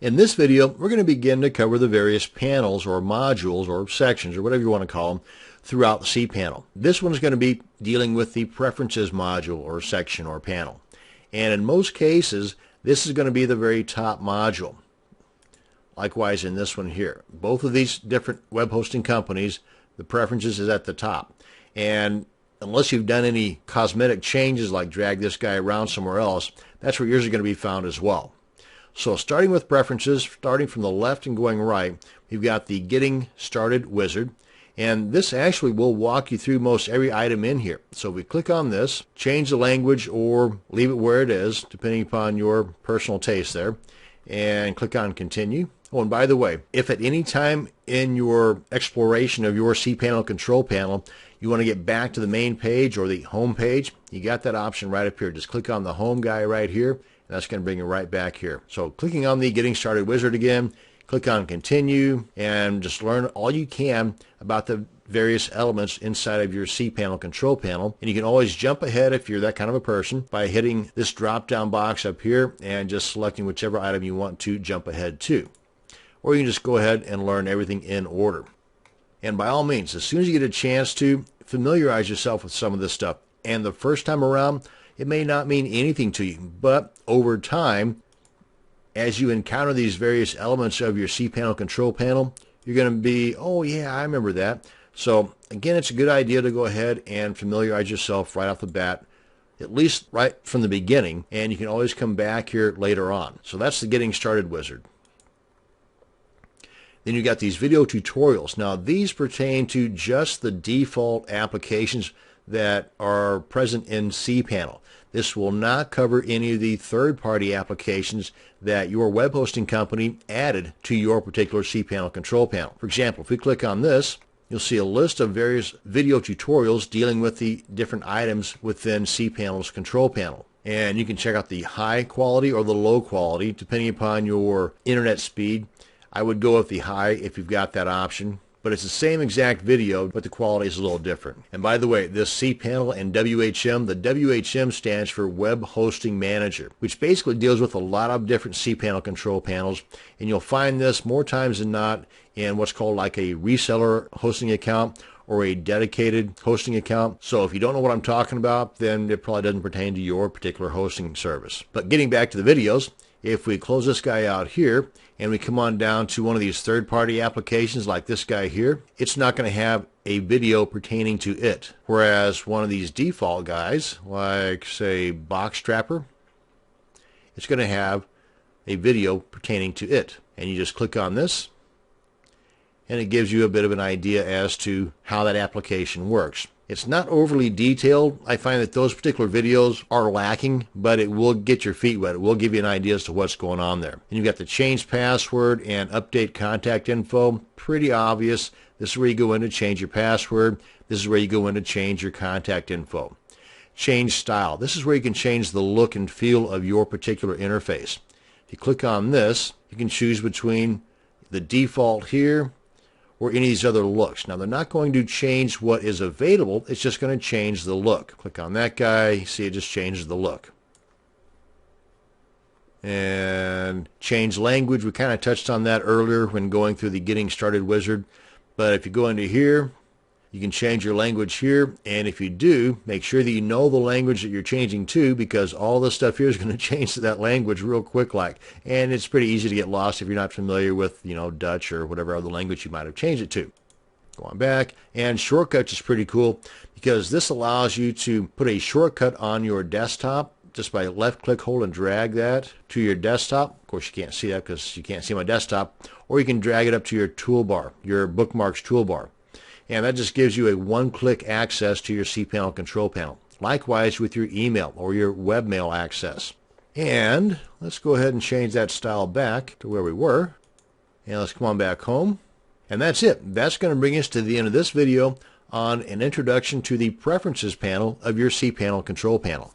In this video, we're going to begin to cover the various panels or modules or sections or whatever you want to call them throughout the cPanel. This one's going to be dealing with the preferences module or section or panel. And in most cases, this is going to be the very top module. Likewise in this one here. Both of these different web hosting companies, the preferences is at the top. And unless you've done any cosmetic changes like drag this guy around somewhere else, that's where yours are going to be found as well. So starting with preferences, starting from the left and going right, we've got the Getting Started wizard. And this actually will walk you through most every item in here. So if we click on this, change the language or leave it where it is, depending upon your personal taste there, and click on Continue. Oh, and by the way, if at any time in your exploration of your cPanel control panel, you want to get back to the main page or the home page, you got that option right up here. Just click on the home guy right here. That's going to bring you right back here. So clicking on the Getting Started wizard again, click on Continue, and just learn all you can about the various elements inside of your cPanel control panel. And you can always jump ahead if you're that kind of a person by hitting this drop-down box up here and just selecting whichever item you want to jump ahead to. Or you can just go ahead and learn everything in order. And by all means, as soon as you get a chance to, familiarize yourself with some of this stuff. And the first time around, it may not mean anything to you, but over time, as you encounter these various elements of your cPanel control panel, you're going to be, oh yeah, I remember that. So again, it's a good idea to go ahead and familiarize yourself right off the bat, at least right from the beginning, and you can always come back here later on. So that's the Getting Started wizard. Then you got these video tutorials. Now these pertain to just the default applications that are present in cPanel. This will not cover any of the third-party applications that your web hosting company added to your particular cPanel control panel. For example, if we click on this, you'll see a list of various video tutorials dealing with the different items within cPanel's control panel. And you can check out the high quality or the low quality depending upon your internet speed. I would go with the high if you've got that option. But it's the same exact video, but the quality is a little different. And by the way, this cPanel and WHM, the WHM stands for Web Hosting Manager, which basically deals with a lot of different cPanel control panels. And you'll find this more times than not in what's called like a reseller hosting account or a dedicated hosting account. So if you don't know what I'm talking about, then it probably doesn't pertain to your particular hosting service. But getting back to the videos, if we close this guy out here and we come on down to one of these third-party applications like this guy here, it's not going to have a video pertaining to it. Whereas one of these default guys, like say Boxtrapper, it's going to have a video pertaining to it. And you just click on this and it gives you a bit of an idea as to how that application works. It's not overly detailed. I find that those particular videos are lacking, but it will get your feet wet. It will give you an idea as to what's going on there. And you've got the change password and update contact info. Pretty obvious. This is where you go in to change your password. This is where you go in to change your contact info. Change style. This is where you can change the look and feel of your particular interface. If you click on this, you can choose between the default here or any of these other looks. Now they're not going to change what is available, it's just going to change the look. Click on that guy, see it just changes the look. And change language, we kind of touched on that earlier when going through the Getting Started wizard. But if you go into here, you can change your language here, and if you do, make sure that you know the language that you're changing to, because all this stuff here is going to change to that language real quick like. And it's pretty easy to get lost if you're not familiar with, Dutch or whatever other language you might have changed it to. Go on back, and shortcuts is pretty cool because this allows you to put a shortcut on your desktop just by left click, hold, and drag that to your desktop. Of course, you can't see that because you can't see my desktop. Or you can drag it up to your toolbar, your bookmarks toolbar. And that just gives you a one-click access to your cPanel control panel. Likewise with your email or your webmail access. And let's go ahead and change that style back to where we were. And let's come on back home. And that's it. That's going to bring us to the end of this video on an introduction to the preferences panel of your cPanel control panel.